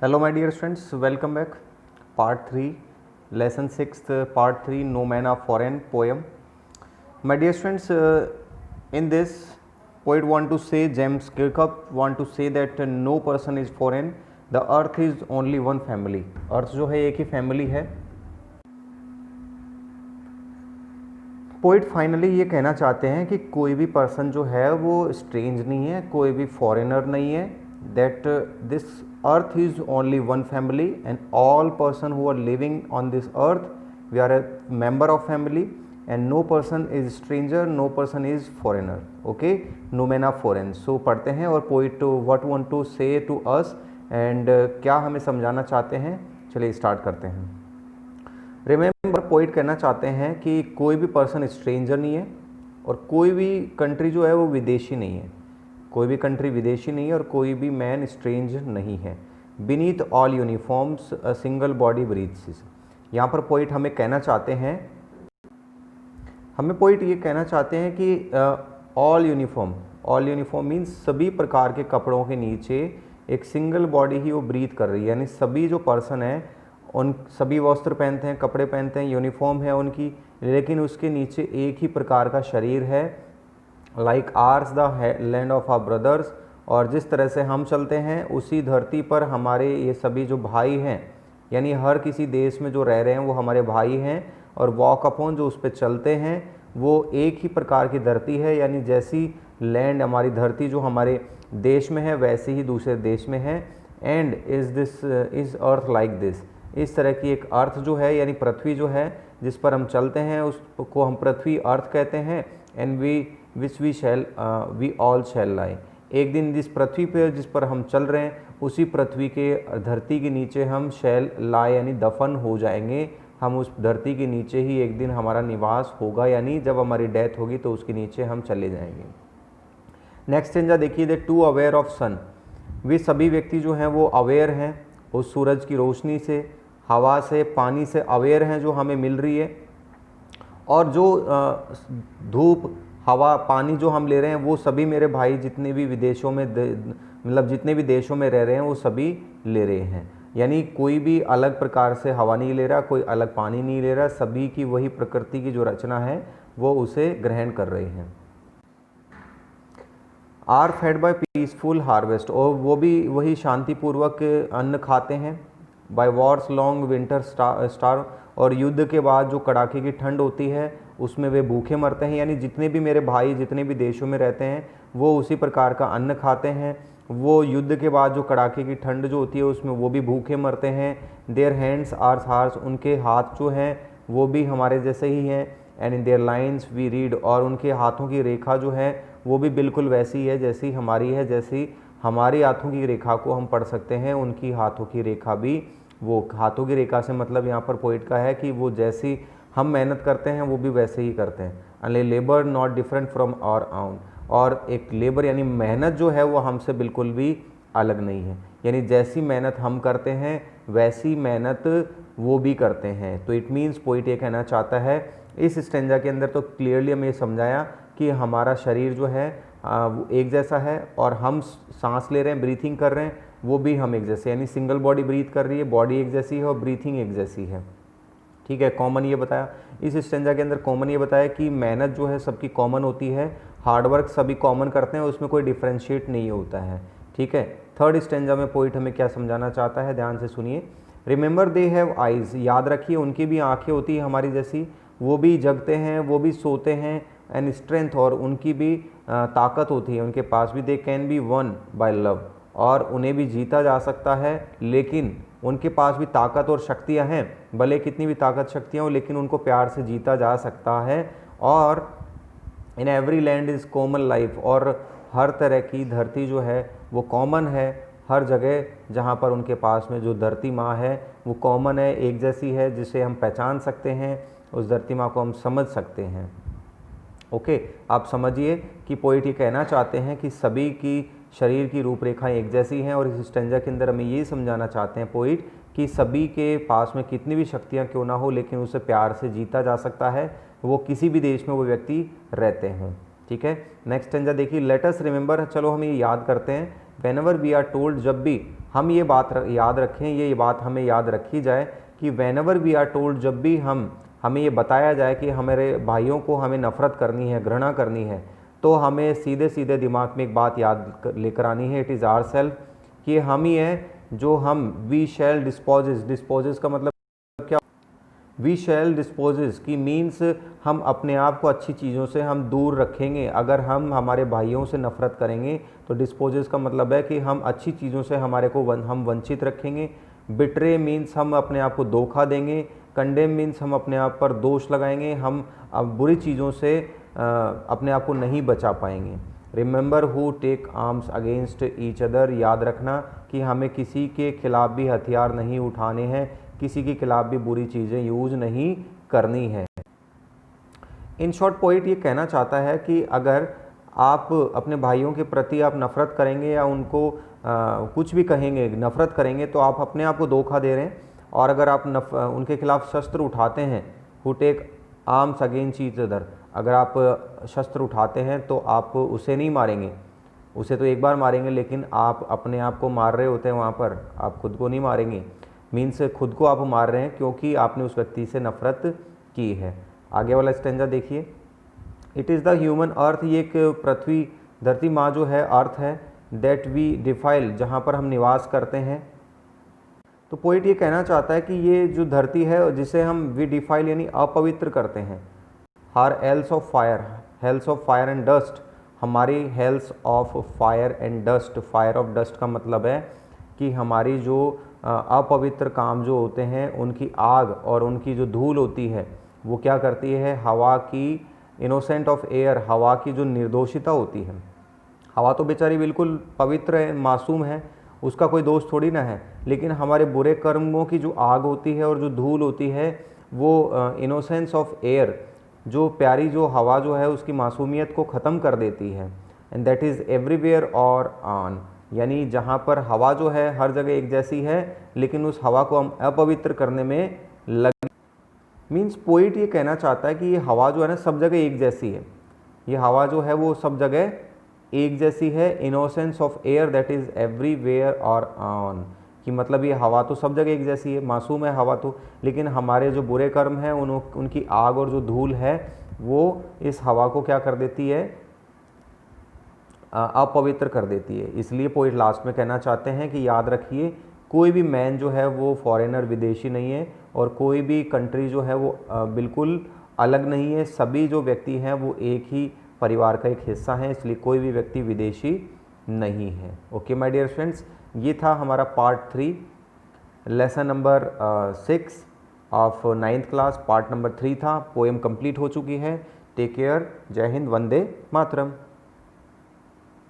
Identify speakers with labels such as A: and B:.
A: Hello my dear students, welcome back. Part 3, Lesson 6th, Part 3, No Man of Foreign poem. My dear students, in this poet want to say, James Kirkup want to say that no person is foreign. The earth is only one family. अर्थ जो है एक ही family है. Poet finally ये कहना चाहते हैं कि कोई भी पर्सन जो है वो स्ट्रेंज नहीं है, कोई भी फॉरेनर नहीं है. That this earth is only one family and all person who are living on this earth we are a member of family and no person is stranger, no person is foreigner. Okay, no man of foreign. So पढ़ते हैं और poet what want to say to us and क्या हमें समझाना चाहते हैं. चलिए start करते हैं. रिमेंबर, पोइट कहना चाहते हैं कि कोई भी पर्सन स्ट्रेंजर नहीं है और कोई भी कंट्री जो है वो विदेशी नहीं है. कोई भी कंट्री विदेशी नहीं है और कोई भी मैन स्ट्रेंज नहीं है. Beneath all uniforms a single body breathes. यहाँ पर पोइट हमें कहना चाहते हैं, पोइट ये कहना चाहते हैं कि ऑल यूनिफॉर्म मीन्स सभी प्रकार के कपड़ों के नीचे एक सिंगल बॉडी ही वो ब्रीथ कर रही है. यानी सभी जो पर्सन है उन सभी वस्त्र पहनते हैं, कपड़े पहनते हैं, यूनिफॉर्म है उनकी, लेकिन उसके नीचे एक ही प्रकार का शरीर है. Like ours the land of our brothers. और जिस तरह से हम चलते हैं उसी धरती पर हमारे ये सभी जो भाई हैं, यानी हर किसी देश में जो रह रहे हैं वो हमारे भाई हैं. और वॉक अपॉन जो उस पर चलते हैं वो एक ही प्रकार की धरती है. यानी जैसी लैंड हमारी धरती जो हमारे देश में है वैसे ही दूसरे देश में है. And is earth like this. इस तरह की एक अर्थ जो है यानी पृथ्वी जो है जिस पर हम चलते हैं उसको हम पृथ्वी अर्थ कहते हैं. एंड वी ऑल शैल लाई. एक दिन जिस पृथ्वी पर जिस पर हम चल रहे हैं उसी पृथ्वी के धरती के नीचे हम शैल लाई यानी दफन हो जाएंगे. हम उस धरती के नीचे ही एक दिन हमारा निवास होगा, यानी जब हमारी डेथ होगी तो उसके नीचे हम चले जाएंगे. नेक्स्ट स्टेंजा देखिए, द टू अवेयर ऑफ सन. वे सभी व्यक्ति जो हैं वो अवेयर हैं उस सूरज की रोशनी से, हवा से, पानी से अवेयर हैं जो हमें मिल रही है. और जो धूप, हवा, पानी जो हम ले रहे हैं वो सभी मेरे भाई जितने भी विदेशों में मतलब जितने भी देशों में रह रहे हैं वो सभी ले रहे हैं. यानी कोई भी अलग प्रकार से हवा नहीं ले रहा, कोई अलग पानी नहीं ले रहा, सभी की वही प्रकृति की जो रचना है वो उसे ग्रहण कर रहे हैं. Are fed by peaceful harvest. और वो भी वही शांतिपूर्वक अन्न खाते हैं. By war's long winter starved. और युद्ध के बाद जो कड़ाके की ठंड होती है उसमें वे भूखे मरते हैं. यानी जितने भी मेरे भाई जितने भी देशों में रहते हैं वो उसी प्रकार का अन्न खाते हैं. वो युद्ध के बाद जो कड़ाके की ठंड जो होती है उसमें वो भी भूखे मरते हैं. Their hands are ours. उनके हाथ जो हैं वो भी हमारे जैसे ही हैं. And in their lines we read. और उनके हाथों की रेखा जो है वो भी बिल्कुल वैसी है जैसी हमारी है. जैसी हमारी हाथों की रेखा को हम पढ़ सकते हैं उनकी हाथों की रेखा भी, वो हाथों की रेखा से मतलब यहाँ पर पोइट का है कि वो जैसी हम मेहनत करते हैं वो भी वैसे ही करते हैं. Unless labour not different from our own. और एक लेबर यानी मेहनत जो है वो हमसे बिल्कुल भी अलग नहीं है. यानी जैसी मेहनत हम करते हैं वैसी मेहनत वो भी करते हैं. तो इट मीन्स पोइट ये कहना चाहता है इस स्टेंजा के अंदर तो क्लियरली हमें ये समझाया कि हमारा शरीर जो है वो एक जैसा है और हम सांस ले रहे हैं, ब्रीथिंग कर रहे हैं, वो भी हम एक जैसे, यानी सिंगल बॉडी ब्रीथ कर रही है, बॉडी एक जैसी है और ब्रीथिंग एक जैसी है. ठीक है, कॉमन ये बताया इस स्टेंजा के अंदर. कॉमन ये बताया कि मेहनत जो है सबकी कॉमन होती है, हार्डवर्क सभी कॉमन करते हैं, उसमें कोई डिफ्रेंशिएट नहीं होता है. ठीक है. थर्ड स्टेंजा में पोइट हमें क्या समझाना चाहता है, ध्यान से सुनिए. Remember they have eyes. याद रखिए उनकी भी आँखें होती है हमारी जैसी, वो भी जगते हैं, वो भी सोते हैं. And strength. और उनकी भी ताकत होती है उनके पास भी. They can be one by love. और उन्हें भी जीता जा सकता है, लेकिन उनके पास भी ताकत और शक्तियां हैं. भले कितनी भी ताकत शक्तियां हो लेकिन उनको प्यार से जीता जा सकता है. और in every land is common life. और हर तरह की धरती जो है वो कॉमन है. हर जगह जहाँ पर उनके पास में जो धरती माँ है वो कॉमन है, एक जैसी है, जिसे हम पहचान सकते हैं, उस धरती माँ को हम समझ सकते हैं. ओके, आप समझिए कि पोइट ये कहना चाहते हैं कि सभी की शरीर की रूपरेखाएं एक जैसी हैं. और इस स्टेंजा के अंदर हमें ये समझाना चाहते हैं पोइट कि सभी के पास में कितनी भी शक्तियां क्यों ना हो लेकिन उसे प्यार से जीता जा सकता है, वो किसी भी देश में वो व्यक्ति रहते हों. ठीक है. नेक्स्ट स्टेंजा देखिए, लेट अस रिमेंबर. चलो हम ये याद करते हैं. व्हेनेवर वी आर टोल्ड, जब भी हम ये बात याद रखें, ये बात हमें याद रखी जाए कि व्हेनेवर वी आर टोल्ड, जब भी हमें ये बताया जाए कि हमारे भाइयों को हमें नफ़रत करनी है, घृणा करनी है, तो हमें सीधे सीधे दिमाग में एक बात याद लेकर आनी है, इट इज़ आवर सेल्फ, कि हम ही हैं जो हम वी शैल डिस्पोजेस, डिस्पोजेस का मतलब क्या, वी शैल डिस्पोजेस की मीन्स हम अपने आप को अच्छी चीज़ों से हम दूर रखेंगे। अगर हम हमारे भाइयों से नफ़रत करेंगे तो डिस्पोजेस का मतलब है कि हम अच्छी चीज़ों से हमारे को हम वंचित रखेंगे। बिट्रे मीन्स हम अपने आप को धोखा देंगे। कंडेम मीन्स हम अपने आप पर दोष लगाएंगे, हम बुरी चीज़ों से अपने आप को नहीं बचा पाएंगे। Remember who take arms against each other, याद रखना कि हमें किसी के खिलाफ भी हथियार नहीं उठाने हैं, किसी के खिलाफ भी बुरी चीज़ें यूज़ नहीं करनी है। इन शॉर्ट पोइट ये कहना चाहता है कि अगर आप अपने भाइयों के प्रति आप नफ़रत करेंगे या उनको कुछ भी कहेंगे, नफ़रत करेंगे, तो आप अपने आप को धोखा दे रहे हैं। और अगर आप उनके खिलाफ शस्त्र उठाते हैं, who take arms against each other, अगर आप शस्त्र उठाते हैं तो आप उसे नहीं मारेंगे, उसे तो एक बार मारेंगे, लेकिन आप अपने आप को मार रहे होते हैं वहाँ पर, आप खुद को नहीं मारेंगे। मीन्स खुद को आप मार रहे हैं क्योंकि आपने उस व्यक्ति से नफ़रत की है। आगे वाला स्टेंजा देखिए, इट इज़ द ह्यूमन अर्थ, ये एक पृथ्वी धरती माँ जो है अर्थ है, दैट वी डिफाइल, जहाँ पर हम निवास करते हैं। तो पोइट ये कहना चाहता है कि ये जो धरती है जिसे हम वी डिफाइल यानी अपवित्र करते हैं, हर hells of fire, hells of fire and dust, हमारी hells of fire and dust, fire of dust का मतलब है कि हमारी जो अपवित्र काम जो होते हैं उनकी आग और उनकी जो धूल होती है वो क्या करती है, हवा की, इनोसेंट ऑफ एयर, हवा की जो निर्दोषिता होती है, हवा तो बेचारी बिल्कुल पवित्र है, मासूम है, उसका कोई दोष थोड़ी ना है, लेकिन हमारे बुरे कर्मों की जो आग होती है और जो धूल होती है वो इनोसेंस ऑफ एयर, जो प्यारी जो हवा जो है उसकी मासूमियत को ख़त्म कर देती है। एंड दैट इज़ एवरीवेयर और ऑन, यानी जहाँ पर हवा जो है हर जगह एक जैसी है, लेकिन उस हवा को हम अपवित्र करने में लगे। मीन्स पोइट ये कहना चाहता है कि ये हवा जो है ना सब जगह एक जैसी है, ये हवा जो है वो सब जगह एक जैसी है। Innocence of air that is everywhere और ऑन, कि मतलब ये हवा तो सब जगह एक जैसी है, मासूम है हवा तो, लेकिन हमारे जो बुरे कर्म हैं उनकी आग और जो धूल है वो इस हवा को क्या कर देती है, अपवित्र कर देती है। इसलिए पोइट लास्ट में कहना चाहते हैं कि याद रखिए, कोई भी मैन जो है वो फॉरेनर, विदेशी नहीं है, और कोई भी कंट्री जो है वो बिल्कुल अलग नहीं है। सभी जो व्यक्ति हैं वो एक ही परिवार का एक हिस्सा है, इसलिए कोई भी व्यक्ति विदेशी नहीं है। ओके माय डियर फ्रेंड्स, ये था हमारा part 3, lesson number 6 of 9th class, part number 3 था। पोएम कंप्लीट हो चुकी है। टेक केयर, जय हिंद, वंदे मातरम।